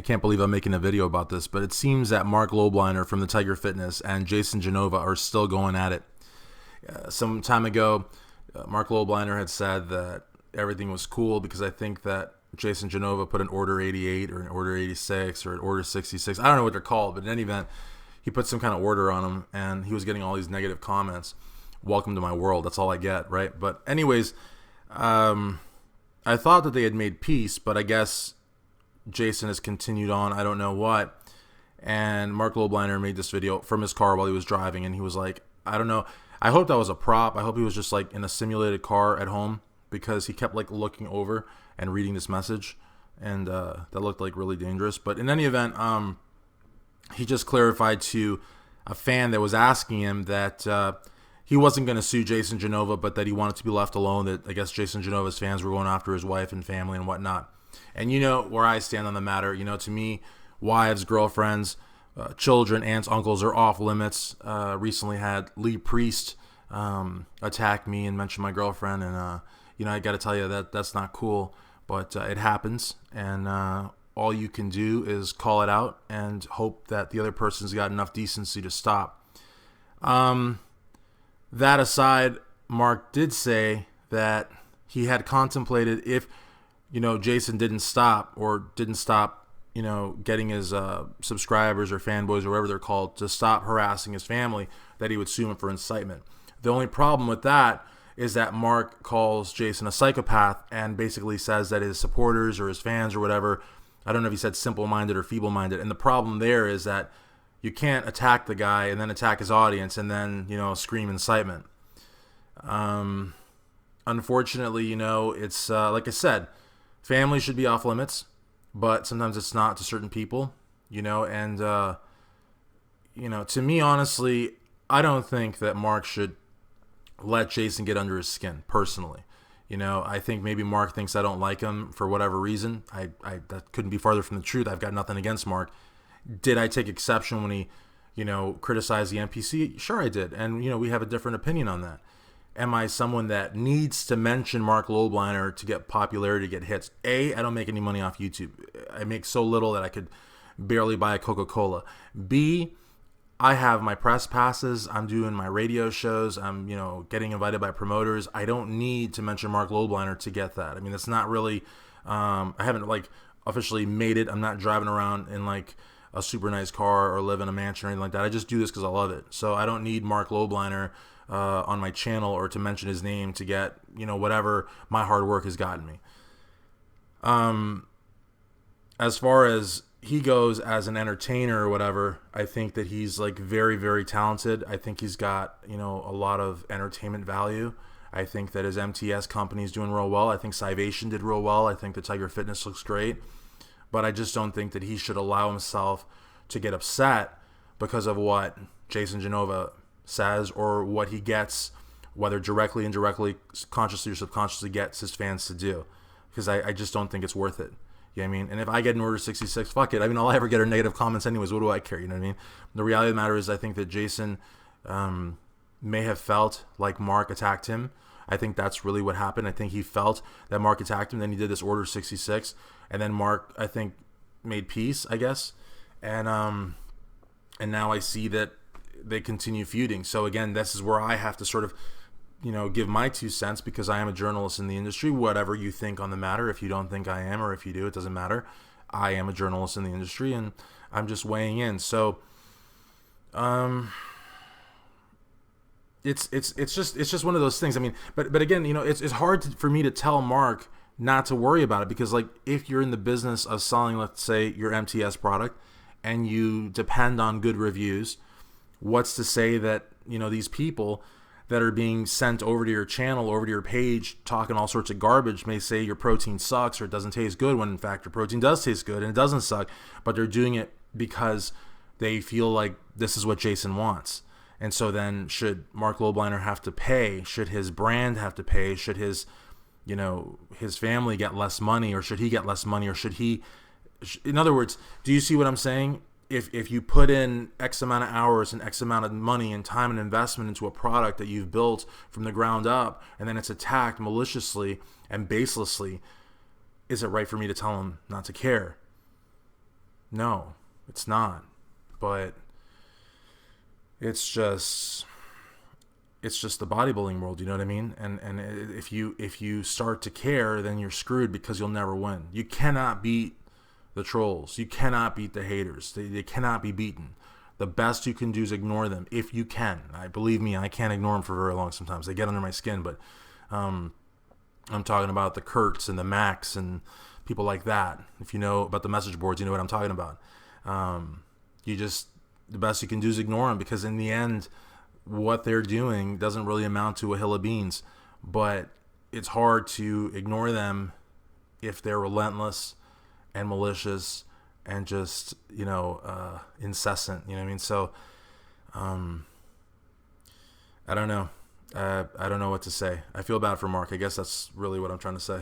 can't believe I'm making a video about this, but it seems that Marc Lobliner from the Tiger Fitness and Jason Genova are still going at it. Some time ago, Marc Lobliner had said that everything was cool because I think that Jason Genova put an order 88 or an order 86 or an order 66. I don't know what they're called, but in any event, he put some kind of order on him, and he was getting all these negative comments. Welcome to my world. That's all I get, right? But anyways, I thought that they had made peace, but I guess Jason has continued on. I don't know what. And Marc Lobliner made this video from his car while he was driving, and he was like, I don't know. I hope that was a prop. I hope he was just like in a simulated car at home, because he kept like looking over and reading this message, and that looked like really dangerous. But in any event, he just clarified to a fan that was asking him that he wasn't going to sue Jason Genova, but that he wanted to be left alone, that I guess Jason Genova's fans were going after his wife and family and whatnot. And you know where I stand on the matter. You know, to me, wives, girlfriends, children, aunts, uncles are off limits. Recently had Lee Priest attack me and mention my girlfriend, and you know, I got to tell you that that's not cool, but it happens, and all you can do is call it out and hope that the other person's got enough decency to stop. That aside, Marc did say that he had contemplated, if, you know, Jason didn't stop, you know, getting his subscribers or fanboys or whatever they're called to stop harassing his family, that he would sue him for incitement. The only problem with that is that Marc calls Jason a psychopath and basically says that his supporters or his fans or whatever, I don't know if he said simple-minded or feeble-minded, and the problem there is that you can't attack the guy and then attack his audience and then, you know, scream incitement. Unfortunately, you know, it's like I said, family should be off limits, but sometimes it's not to certain people, you know, and, you know, to me, honestly, I don't think that Marc should let Jason get under his skin, personally. You know, I think maybe Marc thinks I don't like him for whatever reason. That couldn't be farther from the truth. I've got nothing against Marc. Did I take exception when he, you know, criticized the NPC? Sure I did. And, you know, we have a different opinion on that. Am I someone that needs to mention Marc Lobliner to get popularity, to get hits? A, I don't make any money off YouTube. I make so little that I could barely buy a Coca-Cola. B, I have my press passes. I'm doing my radio shows. I'm, you know, getting invited by promoters. I don't need to mention Marc Lobliner to get that. I mean, that's not really, I haven't like officially made it. I'm not driving around in like a super nice car or live in a mansion or anything like that. I just do this because I love it. So I don't need Marc Lobliner on my channel or to mention his name to get, you know, whatever my hard work has gotten me. As far as he goes as an entertainer or whatever, I think that he's like very, very talented. I think he's got, you know, a lot of entertainment value. I think that his MTS company is doing real well. I think Scivation did real well. I think the Tiger Fitness looks great. But I just don't think that he should allow himself to get upset because of what Jason Genova says or what he gets, whether directly, indirectly, consciously or subconsciously, gets his fans to do. Because I just don't think it's worth it. You know what I mean? And if I get an order 66, fuck it. I mean, all I ever get are negative comments anyways. What do I care? You know what I mean? The reality of the matter is I think that Jason may have felt like Marc attacked him. I think that's really what happened. I think he felt that Marc attacked him. Then he did this order 66. And then Marc, I think, made peace, I guess. And now I see that they continue feuding. So again, this is where I have to sort of, you know, give my 2 cents, because I am a journalist in the industry. Whatever you think on the matter, if you don't think I am, or if you do, it doesn't matter. I am a journalist in the industry, and I'm just weighing in. So, it's just one of those things. I mean, but again, you know, it's hard for me to tell Marc not to worry about it, because like if you're in the business of selling, let's say, your MTS product, and you depend on good reviews, what's to say that, you know, these people that are being sent over to your channel, over to your page, talking all sorts of garbage, may say your protein sucks or it doesn't taste good, when in fact your protein does taste good and it doesn't suck, but they're doing it because they feel like this is what Jason wants. And so then should Marc Lobliner have to pay? Should his brand have to pay? Should his, you know, his family get less money, or should he get less money, or should he, in other words, do you see what I'm saying? If you put in X amount of hours and X amount of money and time and investment into a product that you've built from the ground up, and then it's attacked maliciously and baselessly, is it right for me to tell him not to care? No, it's not. But it's just the bodybuilding world, you know what I mean? And if you start to care, then you're screwed because you'll never win. You cannot beat the trolls. You cannot beat the haters. They cannot be beaten. The best you can do is ignore them if you can. Believe me, I can't ignore them for very long sometimes. They get under my skin, but I'm talking about the Kurtz and the Max and people like that. If you know about the message boards, you know what I'm talking about. The best you can do is ignore them, because in the end, what they're doing doesn't really amount to a hill of beans. But it's hard to ignore them if they're relentless and malicious and just, incessant, you know what I mean? So, I don't know. I don't know what to say. I feel bad for Mark. I guess that's really what I'm trying to say.